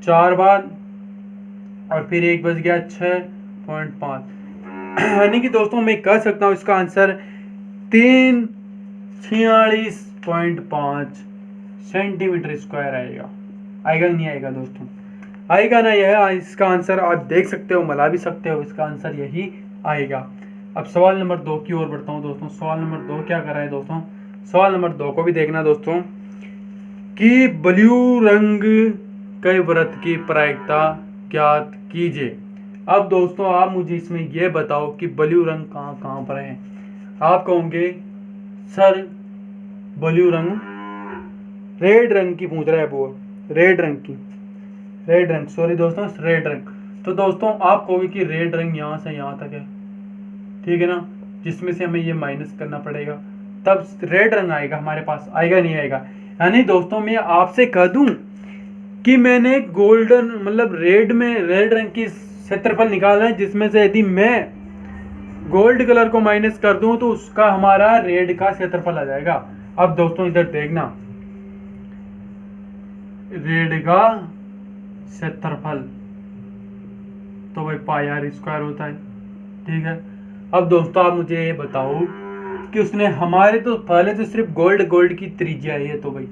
Speaker 1: 4 बार, और फिर एक बच गया 6.5। यानी कि दोस्तों मैं कह सकता हूं इसका आंसर 346.5 सेंटीमीटर स्क्वायर आएगा। आएगा नहीं आएगा दोस्तों? आएगा ना। यह इसका आंसर आप देख सकते हो, मला भी सकते हो, इसका आंसर यही आएगा। अब सवाल नंबर 2 की ओर बढ़ता हूं दोस्तों। सवाल नंबर 2 क्या कर रहा है दोस्तों? सवाल नंबर 2 को भी देखना दोस्तों कि ब्लू रंग के वृत्त की प्रायिकता ज्ञात कीजिए। अब दोस्तों आप मुझे इसमें यह बताओ कि ब्लू रंग कहाँ कहाँ पर है। आप कहोगे सर ब्लू रंग, रेड रंग की पूछ रहा है वो, रेड रंग की, रेड रंग, सॉरी दोस्तों रेड रंग। तो दोस्तों आप कहोगे कि रेड रंग यहाँ से यहाँ तक है, ठीक है ना, जिसमें से हमें ये माइनस करना पड़ेगा, तब रेड रंग आएगा हमारे पास। आएगा नहीं आएगा? यानी दोस्तों मैं आपसे कह दूं कि मैंने गोल्डन मतलब रेड में रेड रंग की क्षेत्रफल निकालना है, जिसमें से यदि मैं गोल्ड कलर को माइनस कर दूं तो उसका हमारा रेड का क्षेत्रफल आ जाएगा। अब दोस्तों इधर देखना, रेड का क्षेत्रफल तो भाई पाई आर स्क्वायर होता है, ठीक है। अब दोस्तों आप मुझे ये बताओ कि उसने हमारे तो पहले तो सिर्फ गोल्ड की त्रिज्या है, तो भाई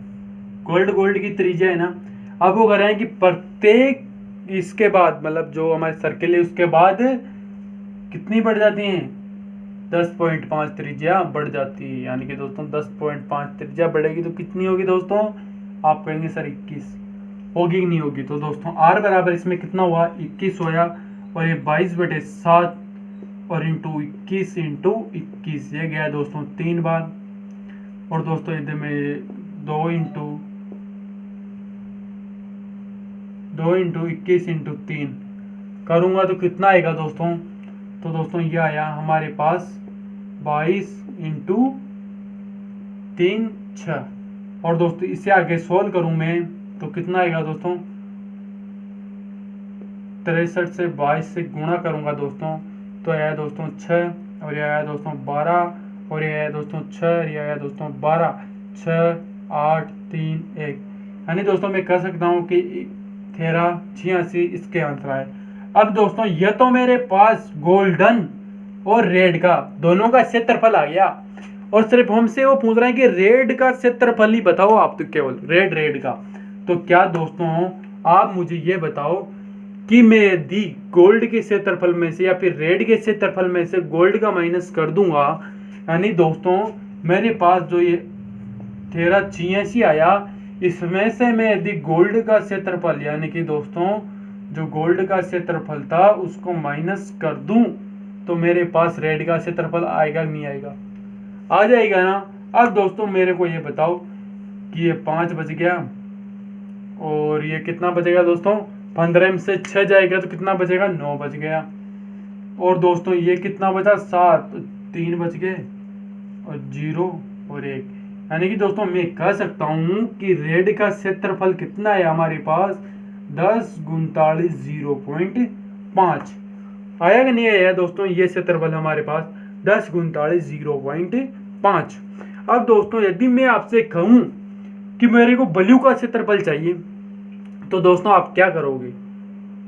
Speaker 1: गोल्ड की त्रिज्या है ना। अब वो कह रहे हैं कि प्रत्येक इसके बाद मतलब जो हमारे सर्किल है उसके बाद कितनी बढ़ जाती हैं? 10.5 त्रिज्या बढ़ जाती है। यानी कि दोस्तों 10.5 त्रिज्या बढ़ेगी तो कितनी होगी दोस्तों? आप कहेंगे सर 21 होगी कि नहीं होगी? तो दोस्तों आर बराबर इसमें कितना हुआ? 21 होया, और ये 22/7 और इंटू 21 इंटू 21 ये गया दोस्तों 3 बार। और दोस्तों इधर में 2 इंटू 21 इंटू 3 करूँगा तो कितना आएगा दोस्तों? तो दोस्तों ये आया हमारे पास 22 इंटू 3 6। और दोस्तों इसे आगे सोल्व करूँ मैं तो कितना आएगा दोस्तों? 63 से 22 से गुणा करूँगा दोस्तों तो आया दोस्तों 6, और ये आया दोस्तों 12, और ये आया दोस्तों 6, और ये आया दोस्तों 12, 6 8 3 1। यानी दोस्तों मैं कह सकता हूँ कि 1386 इसके आंसर आए। अब दोस्तों ये तो मेरे पास गोल्डन और रेड का दोनों का क्षेत्रफल आ गया, और सिर्फ हमसे वो पूछ रहे हैं कि रेड का क्षेत्रफल ही बताओ आप, तो केवल रेड का। तो क्या दोस्तों आप मुझे ये बताओ कि मैं यदि गोल्ड के क्षेत्रफल में से या फिर रेड के क्षेत्रफल में से गोल्ड का माइनस कर दूंगा, यानी दोस्तों मेरे पास जो ये 1386 आया, इसमें से मैं यदि गोल्ड का क्षेत्रफल यानी कि दोस्तों जो गोल्ड का क्षेत्रफल था उसको माइनस कर दूं तो मेरे पास रेड का क्षेत्रफल आएगा नहीं आएगा? आ जाएगा ना। अब दोस्तों मेरे को ये बताओ कि ये 5 बच गया, और ये कितना बचेगा दोस्तों? 15 में से 6 जाएगा तो कितना बचेगा? 9 बच गया। और दोस्तों ये कितना बचा? 7, 3 बच गए, और 0 और 1। यानी कि दोस्तों मैं कह सकता हूं कि रेड का क्षेत्रफल कितना है हमारे पास? 10 39 0.5 आया कि नहीं आया दोस्तों? ये क्षेत्रफल हमारे पास 10 39 0.5। अब दोस्तों यदि मैं आपसे कहूं कि मेरे को ब्लू का क्षेत्रफल चाहिए तो दोस्तों आप क्या करोगे?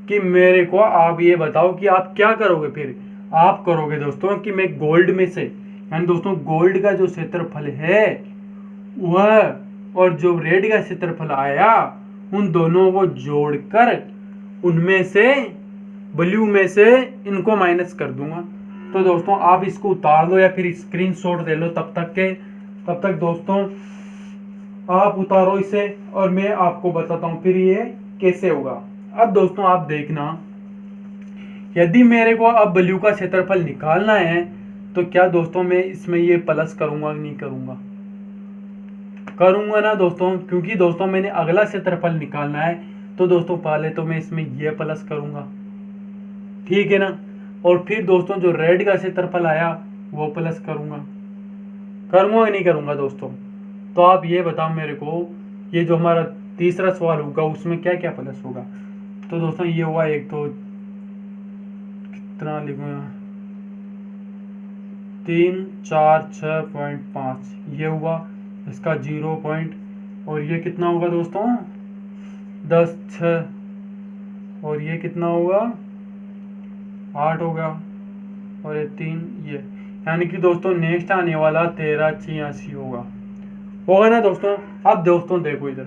Speaker 1: कि मेरे को आप ये बताओ कि आप क्या करोगे? फिर आप करोगे दोस्तों कि मैं गोल्ड में से, यानी दोस्तों गोल्ड का जो क्षेत्रफल है वह और जो रेड का क्षेत्रफल आया उन दोनों को जोड़कर उनमें से ब्लू में से इनको माइनस कर दूंगा। तो दोस्तों आप इसको उतार दो या फिर स्क्रीनशॉट ले लो। तब तक दोस्तों आप उतारो इसे और मैं आपको बताता हूं फिर ये कैसे होगा। अब दोस्तों आप देखना, यदि मेरे को अब ब्लू का क्षेत्रफल निकालना है तो क्या दोस्तों मैं इसमें ये प्लस करूंगा कि नहीं करूंगा? करूंगा ना दोस्तों, क्योंकि दोस्तों मैंने अगला क्षेत्रफल निकालना है। तो दोस्तों पहले तो मैं इसमें ये प्लस करूंगा, ठीक है ना, और फिर दोस्तों जो रेड का क्षेत्रफल आया वो प्लस करूंगा कि नहीं करूंगा दोस्तों? तो आप ये बताओ मेरे को, ये जो हमारा तीसरा सवाल होगा उसमें क्या क्या प्लस होगा? तो दोस्तों ये हुआ एक, तो कितना लिखूंगा, 3 4 6.5 ये हुआ इसका 0 पॉइंट, और ये कितना होगा दोस्तों 10 6, और ये कितना होगा 8 होगा, और ये 3 ये, यानी कि दोस्तों नेक्स्ट आने वाला 1386 होगा ना दोस्तों? अब दोस्तों देखो इधर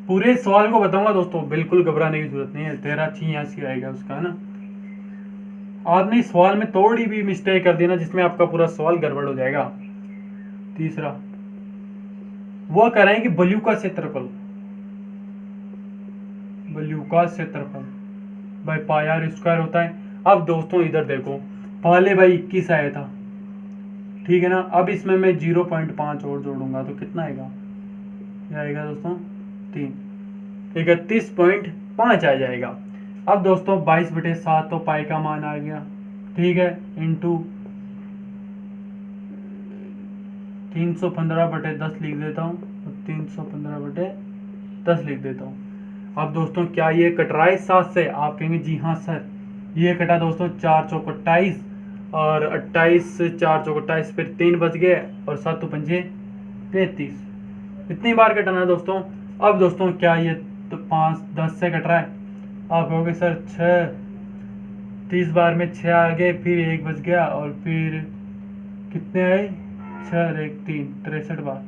Speaker 1: पूरे सवाल को बताऊंगा दोस्तों, बिल्कुल घबराने की जरूरत नहीं है। 1386 आएगा उसका, है ना। आपने सवाल में थोड़ी भी मिस्टेक कर दी ना जिसमें आपका पूरा सवाल गड़बड़ हो जाएगा। तीसरा वो कह रहे हैं कि ब्लू का क्षेत्रफल भाई पाई आर स्क्वायर होता है। अब दोस्तों इधर देखो, पहले भाई 21 आया था, ठीक है ना। अब इसमें मैं 0.5 और जोड़ूंगा तो कितना आएगा? ये आएगा दोस्तों 3, 31.5 आ जाएगा। अब दोस्तों 22/7 तो पाई का मान आ गया, ठीक है, इंटू 315/10 लिख देता हूँ, 315/10 लिख देता हूँ। अब दोस्तों क्या ये कट रहा है 7 से? आप कहेंगे जी हाँ सर, ये कटा दोस्तों 4 चौक 28, और 28 से 4 चौक 28, फिर 3 बच गए, और 7 पंजे 33, इतनी बार कटना है दोस्तों। अब दोस्तों क्या ये तो 5 10 से कट रहा है? आप कहोगे सर 6, 30 बार में 6 आ गए, फिर 1 बच गया, और फिर कितने आए 6 और 1 3, 63 बार,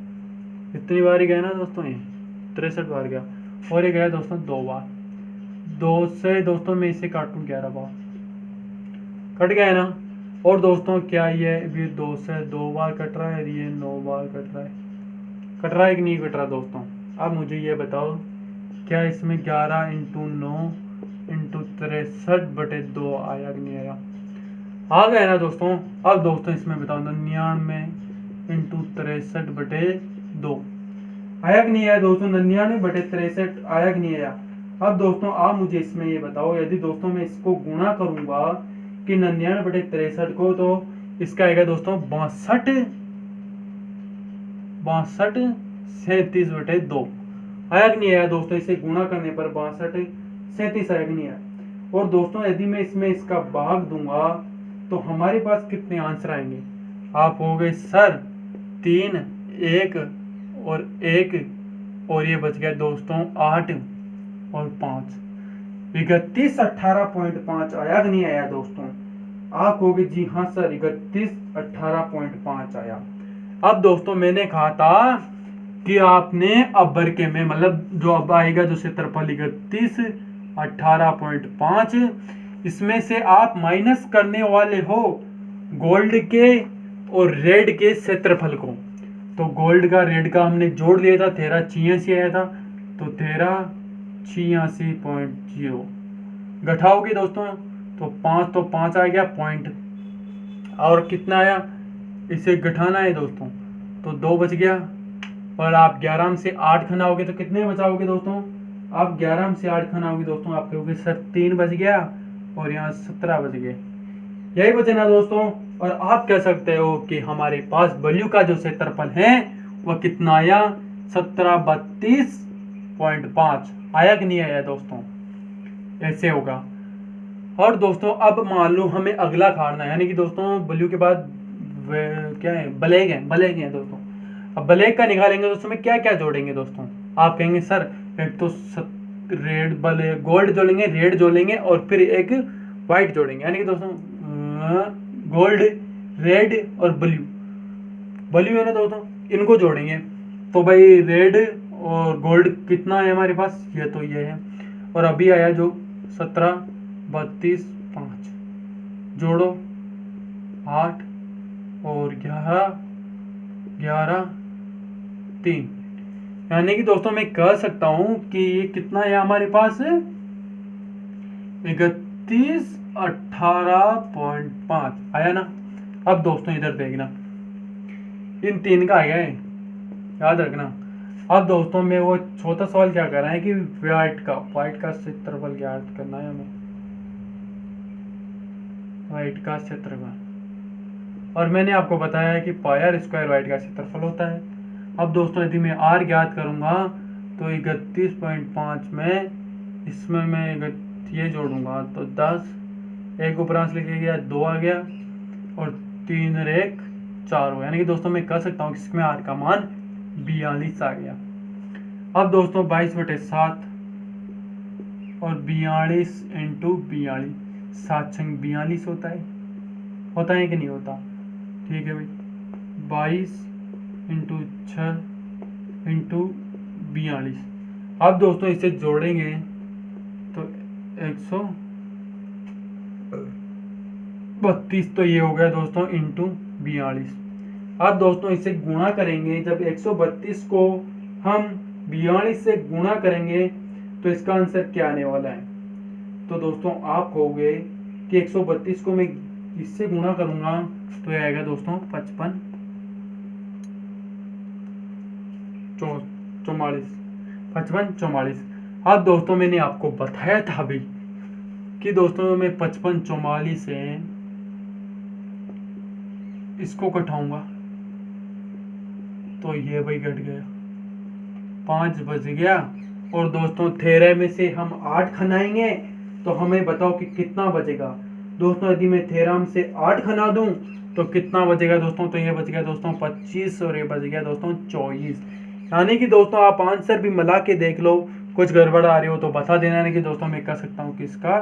Speaker 1: इतनी बार ही गया ना दोस्तों, ये 63 बार गया। और ये गया दोस्तों 2 बार, 2 से दोस्तों मैं इसे काटूं 11 बार, कट गया ना। और दोस्तों क्या ये भी 2 से 2 बार कट रहा है, ये 9 बार कट रहा है कि नहीं कट रहा दोस्तों? अब मुझे ये बताओ, क्या इसमें 11 × 9 × 63/2 आया कि नहीं आया? आ गया ना दोस्तों। अब दोस्तों इसमें बताओ 99 × 63/2 आया कि नहीं आया दोस्तों? 99/63 आया कि नहीं आया? अब दोस्तों आप मुझे इसमें ये बताओ, यदि दोस्तों मैं इसको गुणा करूंगा कि 99/63 को, तो इसका आएगा दोस्तों 62 37/2 आया कि नहीं आया दोस्तों? इसे गुणा करने पर 62 37 आया कि नहीं आया? और दोस्तों यदि मैं इसमें इसका भाग दूंगा तो हमारे पास कितने आंसर आएंगे? आप हो गए सर 3 1 और 1, और ये बच गया दोस्तों 8 और 5, 31 18.5 आया कि नहीं आया दोस्तों? आप कहोगे जी हाँ सर 31 18.5 आया। अब दोस्तों मैंने कहा था कि आपने अब्बर के में, मतलब जो अब आएगा जो क्षेत्रफल 31 18.5, इसमें से आप माइनस करने वाले हो गोल्ड के और रेड के क्षेत्रफल को। तो गोल्ड का रेड का हमने जोड़ लिया था, 1386 आया था, तो 1386.0 घटाओगे दोस्तों तो 5 आ गया पॉइंट, और कितना आया इसे घटाना है दोस्तों तो 2 बच गया, और आप 11 से 8 खनाओगे तो कितने बचाओगे दोस्तों? आप 11 से 8 खनाओगे दोस्तों, आप कहोगे सर 3 बच गया, और यहाँ 17 बच गए, यही बचे ना दोस्तों। और आप कह सकते हो कि हमारे पास ब्लू का जो क्षेत्रफल है वह कितना आया? 1732.5 आया कि नहीं आया दोस्तों? ऐसे होगा। और दोस्तों अब मान लो हमें अगला काटना है, यानी कि दोस्तों ब्लू के बाद क्या है, ब्लैक है दोस्तों। अब ब्लैक का निकालेंगे दोस्तों में क्या क्या जोड़ेंगे दोस्तों? आप कहेंगे सर एक तो रेड गोल्ड जोड़ेंगे, रेड जोड़ेंगे, और फिर एक वाइट जोड़ेंगे, यानी कि दोस्तों गोल्ड, रेड और ब्लू, ब्लू है ना दोस्तों, इनको जोड़ेंगे। तो भाई रेड और गोल्ड कितना है हमारे पास, ये तो ये है। और अभी आया जो 17, 32, 5 जोड़ो 8 और 11, 11, 3, यानी कि दोस्तों मैं कह सकता हूं कि ये कितना है हमारे पास, 31, 18.5 आया ना। अब दोस्तों इधर देखना, इन तीन का आया है, याद रखना। अब दोस्तों में वो छोटा सवाल क्या कर रहा है कि वाइट का क्षेत्रफल ज्ञात करना है हमें, वाइट का क्षेत्रफल। और मैंने आपको बताया है कि पाई स्क्वायर वाइट का क्षेत्रफल होता है। अब दोस्तों यदि मैं आर ज्ञात करूंगा तो 31.5 में इसमें मैं ये जोड़ूंगा तो 10, एक ऊपरांश लिखे गया 2 आ गया और 3 और 1 4 हो, यानी कि दोस्तों मैं कह सकता हूँ कि इसमें आर का मान 42 आ गया। अब दोस्तों 22/7 और 42 इंटू 42, 7 छंग 42 होता है कि नहीं होता, ठीक है भाई। 22 इंटू 6 इंटू 42। अब दोस्तों इसे जोड़ेंगे तो 132, तो ये हो गया दोस्तों इंटू 42। अब दोस्तों इसे गुणा करेंगे, जब 132 को हम 42 से गुणा करेंगे तो इसका आंसर क्या आने वाला है। तो दोस्तों आप कहोगे कि 132 को मैं इससे गुणा करूंगा तो ये आएगा दोस्तों 55, 44। अब दोस्तों मैंने आपको बताया था अभी कि दोस्तों मैं 55, 44 से इसको घटाऊंगा तो ये भाई घट गया, 5 बच गया। और दोस्तों थेरे में से हम 8 खनाएंगे तो हमें बताओ कि कितना बचेगा। दोस्तों यदि मैं थेरम से 8 खना दूं तो कितना बचेगा दोस्तों, तो ये बच गया दोस्तों 25 और ये बच गया दोस्तों 24। यानी कि दोस्तों आप आंसर भी मिला के देख लो, कुछ गड़बड़ आ रही हो तो बता देना। यानी कि दोस्तों मैं कह सकता हूँ कि इसका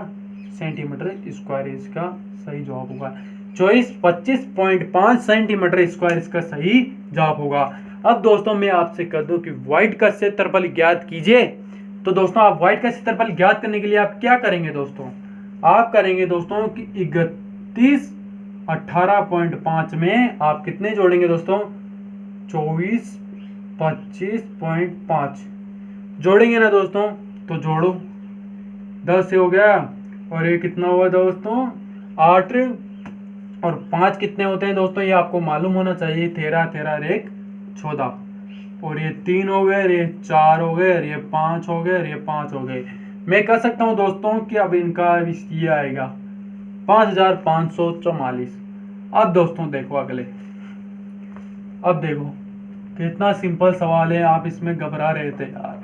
Speaker 1: सेंटीमीटर स्क्वायर इसका सही जवाब होगा, 25.5 सेंटीमीटर स्क्वायर इसका सही जवाब होगा। अब दोस्तों मैं आपसे कह दूं कि वाइट का क्षेत्रफल ज्ञात कीजिए। तो दोस्तों आप वाइट का क्षेत्रफल ज्ञात करने के लिए आप क्या करेंगे दोस्तों, आप करेंगे दोस्तों कि 31, 18.5 में आप कितने जोड़ेंगे दोस्तों, 24, 25.5 जोड़ेंगे ना दोस्तों। तो जोड़ो, 10 से हो गया और ये कितना हुआ दोस्तों 8 और 5 कितने होते हैं दोस्तों, ये आपको मालूम होना चाहिए, 13, 13 1 14 और ये 3 हो गए, ये 4 हो गए, ये 5 हो गए, ये 5 हो गए। मैं कह सकता हूं दोस्तों कि अब इनका ये आएगा 5544। अब दोस्तों देखो अगले, अब देखो कितना सिंपल सवाल है, आप इसमें घबरा रहे थे यार,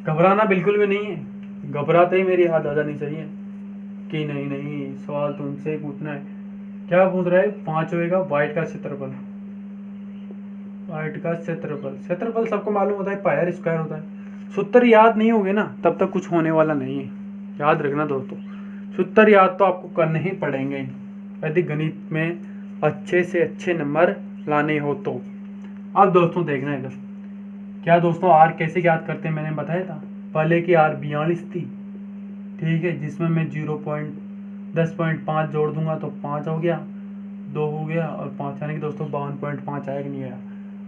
Speaker 1: घबराना बिल्कुल भी नहीं है, घबराते ही मेरी याद आ जानी चाहिए कि नहीं नहीं सवाल तो उनसे ही पूछना है। क्या पूछ रहा है, 5 होएगा वाइट का क्षेत्रफल, वाइट का क्षेत्रफल सबको मालूम होता है पाई स्क्वायर होता है। सूत्र याद नहीं होगे ना तब तक कुछ होने वाला नहीं है, याद रखना दोस्तों, सूत्र याद तो आपको करने ही पड़ेंगे यदि गणित में अच्छे से अच्छे नंबर लाने हो तो। अब दोस्तों देखना इधर, क्या दोस्तों आर कैसे याद करते हैं मैंने बताया था पहले कि आर 42 थी, ठीक है, जिसमें मैं 10.5 जोड़ दूंगा तो 5 हो गया, 2 हो गया और 5, यानी कि दोस्तों 52.5 आया कि नहीं आया।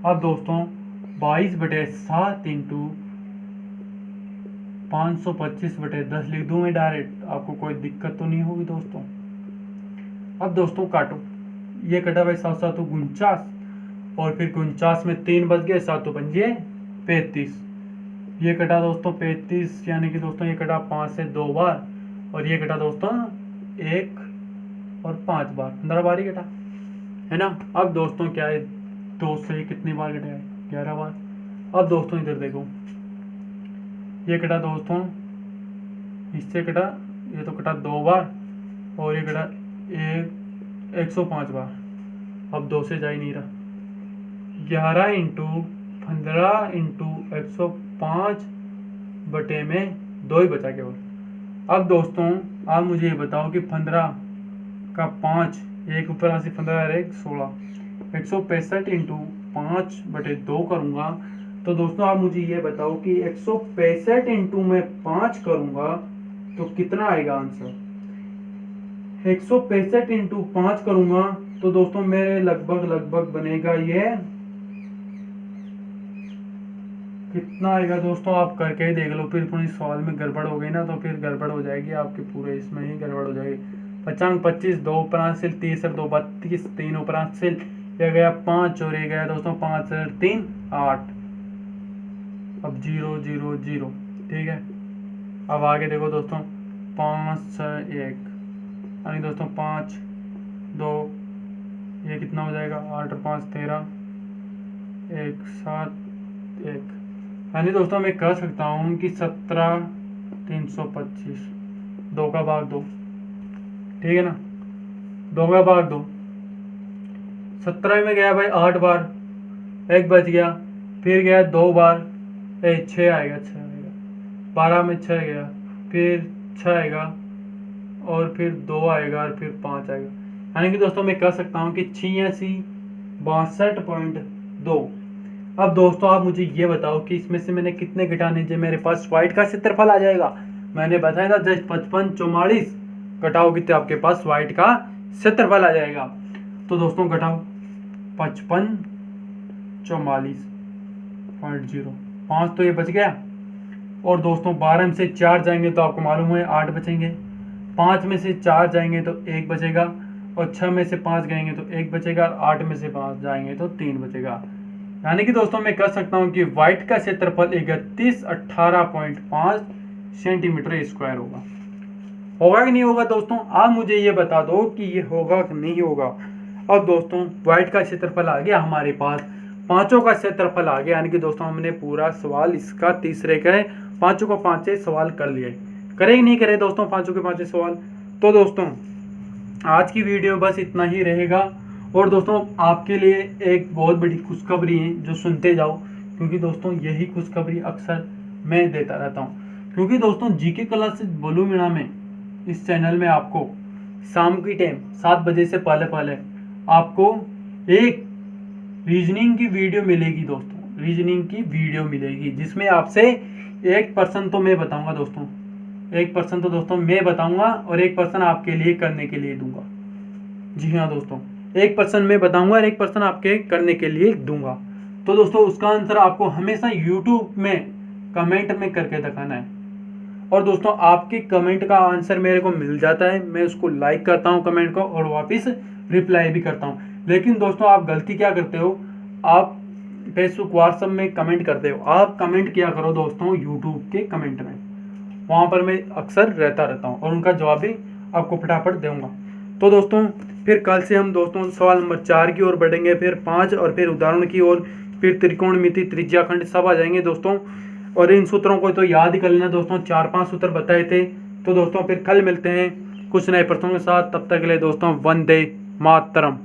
Speaker 1: अब दोस्तों 22/7 इंटू 525/10 लिख दूं मैं डायरेक्ट, आपको कोई दिक्कत तो नहीं होगी दोस्तों। अब दोस्तों काटो, ये कटा भाई 7 7 49 और फिर 49 में 3 बच गए, 7 पंजे 35, ये कटा दोस्तों 35, यानी कि दोस्तों ये कटा 5 से 2 बार और ये कटा दोस्तों 1 और 5 बार, 15 बार ही कटा है ना। अब दोस्तों क्या है, 2 से कितनी बार कटा है, 11 बार। अब दोस्तों इधर देखो, ये कटा दोस्तों इससे कटा, ये तो कटा 2 बार और ये कटा 105 बार। अब 2 से जा ही नहीं रहा, 11 इंटू 15 इंटू 105 बटे में 2 ही बचा केवल। अब दोस्तों आप मुझे ये बताओ कि 15 का 5, एक ऊपर से 15 और 1 16, 165 इंटू 5/2 करूँगा। तो दोस्तों आप मुझे ये बताओ कि 165 इंटू मैं 5 करूँगा तो कितना आएगा आंसर। 165 इंटू 5 करूँगा तो दोस्तों मेरे लगभग बनेगा ये कितना आएगा दोस्तों, आप करके ही देख लो। फिर पूरी सवाल में गड़बड़ हो गई ना तो फिर गड़बड़ हो जाएगी आपके, पूरे इसमें ही गड़बड़ हो जाएगी। 55 25, 2 ऊपरांत से 30 और 2 32, 3 ऊपरांत से ये गया 5 और ये गया दोस्तों 5 और 3 8। अब 0 0 0, ठीक है। अब आगे देखो दोस्तों 5 6 1, यानी दोस्तों 5 2, ये कितना हो जाएगा 8 और 5 13, 1 7 1, यानी दोस्तों मैं कह सकता हूँ कि 17 325, 2 का भाग 2, ठीक है ना, 2 का भाग 2। 17 में गया भाई 8 बार, 1 बच गया, फिर गया 2 बार, 6 आएगा 6 आएगा, 12 में 6 गया, फिर 6 आएगा और फिर 2 आएगा और फिर 5 आएगा, यानी कि दोस्तों मैं कह सकता हूँ कि 86 62.2। अब दोस्तों आप मुझे ये बताओ कि इसमें से मैंने कितने घटाने जो मेरे पास वाइट का क्षेत्रफल आ जाएगा। मैंने बताया था जस्ट 55 44 घटाओगे तो आपके पास वाइट का क्षेत्रफल आ जाएगा। तो दोस्तों घटाओ 55 44.0, 5 तो ये बच गया। और दोस्तों 12 में से 4 जाएंगे तो आपको मालूम है 8 बचेंगे, 5 में से 4 जाएंगे तो 1 बचेगा, और 6 में से 5 गएंगे तो 1 बचेगा, और 8 में से 5 जाएंगे तो 3 बचेगा। यानी कि दोस्तों मैं कह सकता हूं कि व्हाइट का क्षेत्रफल 3118.5 सेंटीमीटर स्क्वायर होगा कि नहीं होगा। दोस्तों आप मुझे ये बता दो कि ये होगा कि नहीं होगा। अब दोस्तों व्हाइट का क्षेत्रफल आ गया हमारे पास, पांचों का क्षेत्रफल आ गया, यानी कि दोस्तों हमने पूरा सवाल इसका तीसरे का है, पांचों को 5 सवाल कर लिए। करे कि नहीं करे दोस्तों पांचों के 5 सवाल। तो दोस्तों आज की वीडियो बस इतना ही रहेगा। और दोस्तों आपके लिए एक बहुत बड़ी खुशखबरी है जो सुनते जाओ, क्योंकि दोस्तों यही खुशखबरी अक्सर मैं देता रहता हूँ। क्योंकि दोस्तों जीके क्लासेस बोलू मीणा में इस चैनल में आपको शाम की टाइम 7 बजे से पहले आपको एक रीजनिंग की वीडियो मिलेगी दोस्तों, रीजनिंग की वीडियो मिलेगी जिसमें आपसे 1% तो मैं बताऊंगा दोस्तों, 1% तो दोस्तों मैं बताऊंगा और 1% आपके लिए करने के लिए दूंगा। जी हाँ दोस्तों, 1% मैं बताऊंगा और 1% आपके करने के लिए दूंगा। तो दोस्तों उसका आंसर आपको हमेशा YouTube में कमेंट में करके दिखाना है। और दोस्तों आपके कमेंट का आंसर मेरे को मिल जाता है, मैं उसको लाइक करता हूं कमेंट को और वापस रिप्लाई भी करता हूं। लेकिन दोस्तों आप गलती क्या करते हो, आप फेसबुक व्हाट्सएप में कमेंट करते हो, आप कमेंट किया करो दोस्तों यूट्यूब के कमेंट में, वहाँ पर मैं अक्सर रहता हूँ और उनका जवाब भी आपको फटाफट दूंगा। तो दोस्तों फिर कल से हम दोस्तों सवाल नंबर 4 की ओर बढ़ेंगे, फिर 5 और फिर उदाहरण की ओर, फिर त्रिकोणमिति त्रिज्याखंड सब आ जाएंगे दोस्तों। और इन सूत्रों को तो याद ही कर लेना दोस्तों, 4-5 सूत्र बताए थे। तो दोस्तों फिर कल मिलते हैं कुछ नए प्रश्नों के साथ, तब तक के लिए दोस्तों वंदे मातरम।